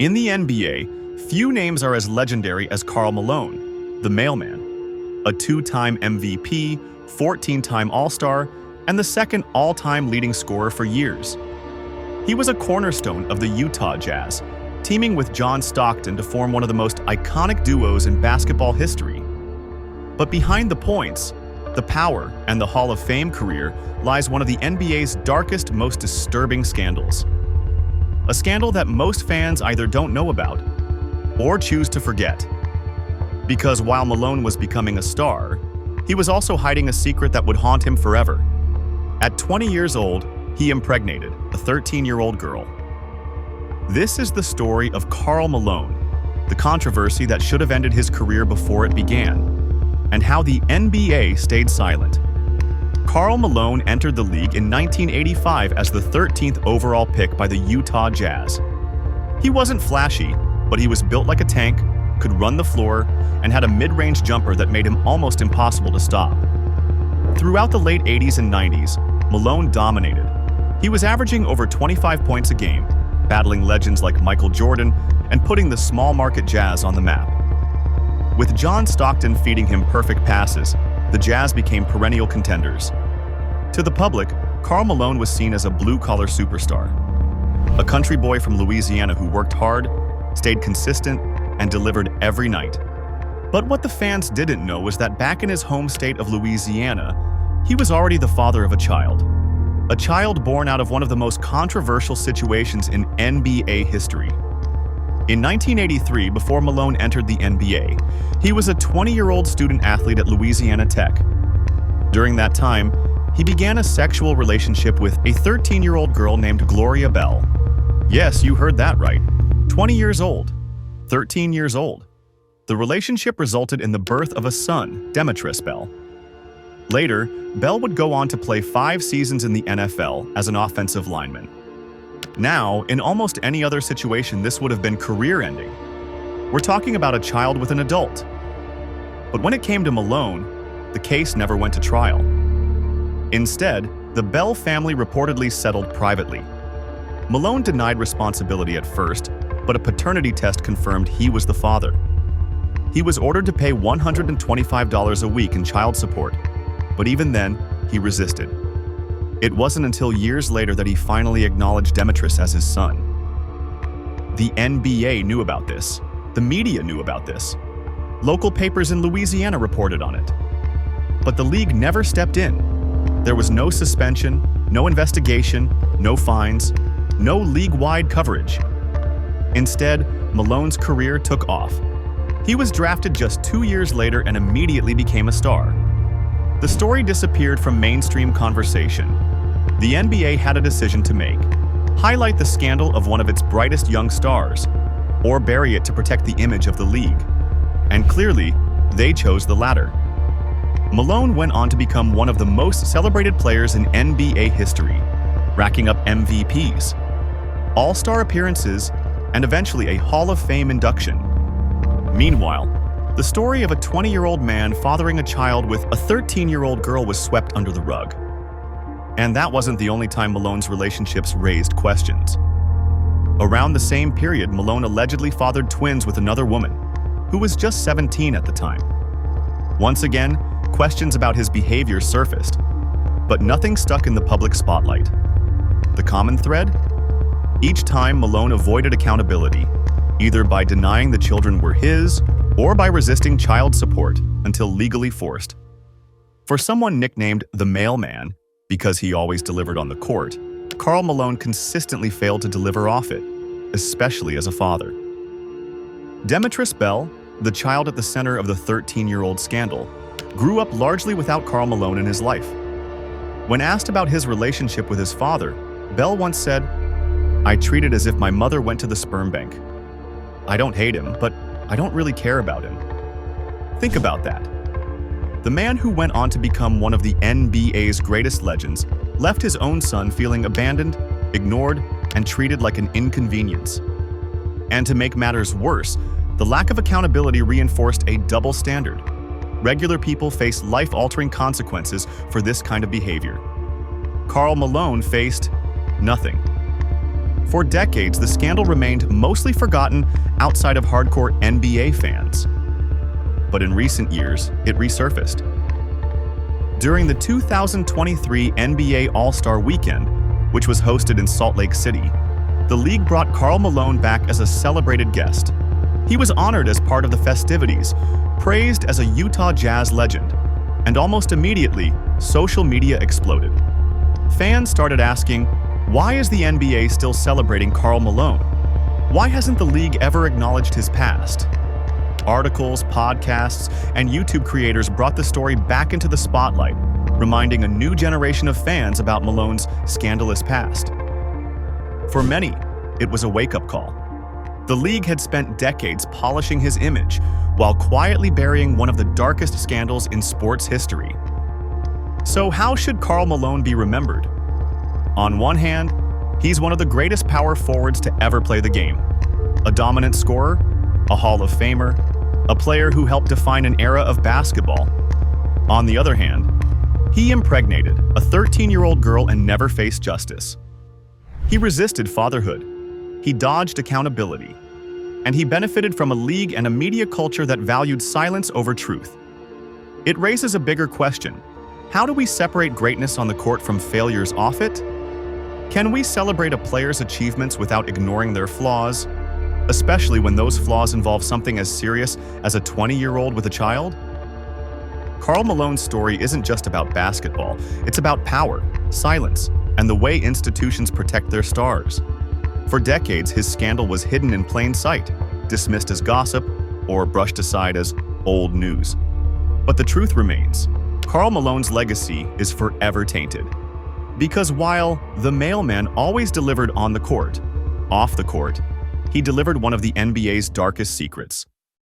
In the NBA, few names are as legendary as Karl Malone, the Mailman, a two-time MVP, 14-time All-Star, and the second all-time leading scorer for years. He was a cornerstone of the Utah Jazz, teaming with John Stockton to form one of the most iconic duos in basketball history. But behind the points, the power, and the Hall of Fame career lies one of the NBA's darkest, most disturbing scandals. A scandal that most fans either don't know about or choose to forget. Because while Malone was becoming a star, he was also hiding a secret that would haunt him forever. At 20 years old, he impregnated a 13-year-old girl. This is the story of Karl Malone, the controversy that should have ended his career before it began, and how the NBA stayed silent. Karl Malone entered the league in 1985 as the 13th overall pick by the Utah Jazz. He wasn't flashy, but he was built like a tank, could run the floor, and had a mid-range jumper that made him almost impossible to stop. Throughout the late 80s and 90s, Malone dominated. He was averaging over 25 points a game, battling legends like Michael Jordan, and putting the small-market Jazz on the map. With John Stockton feeding him perfect passes, the Jazz became perennial contenders. To the public, Karl Malone was seen as a blue-collar superstar, a country boy from Louisiana who worked hard, stayed consistent, and delivered every night. But what the fans didn't know was that back in his home state of Louisiana, he was already the father of a child born out of one of the most controversial situations in NBA history. In 1983, before Malone entered the NBA, he was a 20-year-old student athlete at Louisiana Tech. During that time, he began a sexual relationship with a 13-year-old girl named Gloria Bell. Yes, you heard that right. 20 years old. 13 years old. The relationship resulted in the birth of a son, Demetrius Bell. Later, Bell would go on to play 5 seasons in the NFL as an offensive lineman. Now, in almost any other situation, this would have been career-ending. We're talking about a child with an adult. But when it came to Malone, the case never went to trial. Instead, the Bell family reportedly settled privately. Malone denied responsibility at first, but a paternity test confirmed he was the father. He was ordered to pay $125 a week in child support, but even then, he resisted. It wasn't until years later that he finally acknowledged Demetrius as his son. The NBA knew about this. The media knew about this. Local papers in Louisiana reported on it. But the league never stepped in. There was no suspension, no investigation, no fines, no league-wide coverage. Instead, Malone's career took off. He was drafted just 2 years later and immediately became a star. The story disappeared from mainstream conversation. The NBA had a decision to make: highlight the scandal of one of its brightest young stars, or bury it to protect the image of the league. And clearly, they chose the latter. Malone went on to become one of the most celebrated players in NBA history, racking up MVPs, All-Star appearances, and eventually a Hall of Fame induction. Meanwhile, the story of a 20-year-old man fathering a child with a 13-year-old girl was swept under the rug. And that wasn't the only time Malone's relationships raised questions. Around the same period, Malone allegedly fathered twins with another woman, who was just 17 at the time. Once again, questions about his behavior surfaced, but nothing stuck in the public spotlight. The common thread? Each time, Malone avoided accountability, either by denying the children were his or by resisting child support until legally forced. For someone nicknamed the Mailman, because he always delivered on the court, Karl Malone consistently failed to deliver off it, especially as a father. Demetrius Bell, the child at the center of the 13-year-old scandal, grew up largely without Karl Malone in his life. When asked about his relationship with his father, Bell once said, "I treat it as if my mother went to the sperm bank. I don't hate him, but I don't really care about him." Think about that. The man who went on to become one of the NBA's greatest legends left his own son feeling abandoned, ignored, and treated like an inconvenience. And to make matters worse, the lack of accountability reinforced a double standard. Regular people face life-altering consequences for this kind of behavior. Karl Malone faced nothing. For decades, the scandal remained mostly forgotten outside of hardcore NBA fans. But in recent years, it resurfaced. During the 2023 NBA All-Star Weekend, which was hosted in Salt Lake City, the league brought Karl Malone back as a celebrated guest. He was honored as part of the festivities, praised as a Utah Jazz legend, and almost immediately, social media exploded. Fans started asking, why is the NBA still celebrating Karl Malone? Why hasn't the league ever acknowledged his past? Articles, podcasts, and YouTube creators brought the story back into the spotlight, reminding a new generation of fans about Malone's scandalous past. For many, it was a wake-up call. The league had spent decades polishing his image while quietly burying one of the darkest scandals in sports history. So how should Karl Malone be remembered? On one hand, he's one of the greatest power forwards to ever play the game. A dominant scorer, a Hall of Famer, a player who helped define an era of basketball. On the other hand, he impregnated a 13-year-old girl and never faced justice. He resisted fatherhood. He dodged accountability. And he benefited from a league and a media culture that valued silence over truth. It raises a bigger question. How do we separate greatness on the court from failures off it? Can we celebrate a player's achievements without ignoring their flaws, especially when those flaws involve something as serious as a 20-year-old with a child? Karl Malone's story isn't just about basketball. It's about power, silence, and the way institutions protect their stars. For decades, his scandal was hidden in plain sight, dismissed as gossip, or brushed aside as old news. But the truth remains. Karl Malone's legacy is forever tainted. Because while the Mailman always delivered on the court, off the court, he delivered one of the NBA's darkest secrets.